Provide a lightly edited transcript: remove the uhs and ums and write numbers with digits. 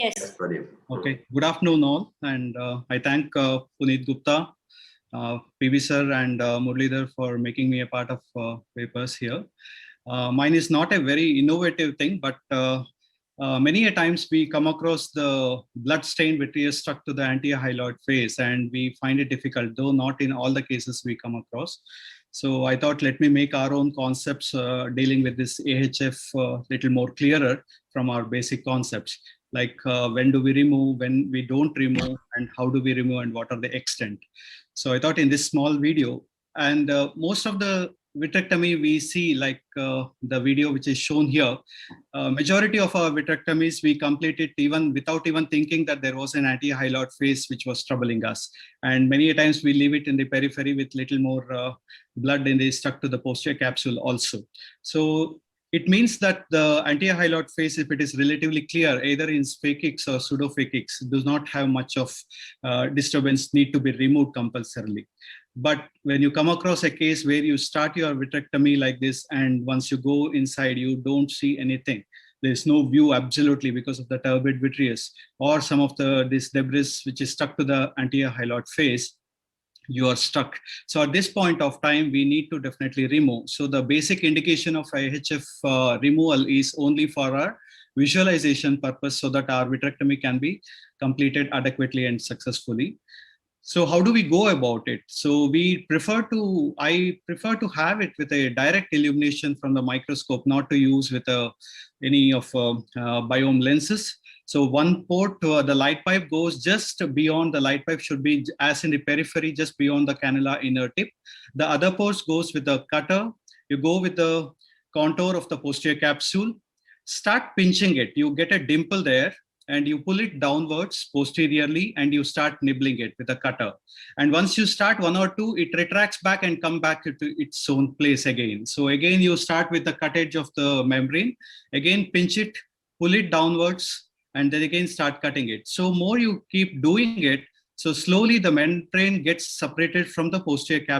Yes. Pradeep. Okay, good afternoon all, and I thank Puneet Gupta, PB sir and Muralidhar for making me a part of papers here. Mine is not a very innovative thing, but many a times we come across the blood-stained vitreous stuck to the anti-hyaloid phase, and we find it difficult, though not in all the cases we come across. So I thought, let me make our own concepts dealing with this AHF little more clearer from our basic concepts, like when do we remove, when we don't remove, and how do we remove, and what are the extent. So I thought in this small video, and most of the vitrectomy we see, like the video which is shown here, majority of our vitrectomies we complete it even without even thinking that there was an anti-hyaloid phase which was troubling us. And many a times we leave it in the periphery with little more blood in the stuck to the posterior capsule also. So it means that the anti-hyaloid phase, if it is relatively clear, either in phakics or pseudophakics, does not have much of disturbance need to be removed compulsorily. But when you come across a case where you start your vitrectomy like this, and once you go inside, you don't see anything. There's no view absolutely because of the turbid vitreous or some of this debris which is stuck to the anti-hyaloid phase, you are stuck. So at this point of time, we need to definitely remove. So the basic indication of AHF removal is only for our visualization purpose, so that our vitrectomy can be completed adequately and successfully. So how do we go about it? So I prefer to have it with a direct illumination from the microscope, not to use with any of biome lenses. So one port, the light pipe goes just beyond, the light pipe should be as in the periphery, just beyond the cannula inner tip. The other ports goes with the cutter. You go with the contour of the posterior capsule, start pinching it. You get a dimple there, and you pull it downwards posteriorly, and you start nibbling it with a cutter. And once you start one or two, it retracts back and come back to its own place again. So again, you start with the cut edge of the membrane, again pinch it, pull it downwards, and then again start cutting it. So more you keep doing it, so slowly the membrane gets separated from the posterior capsule.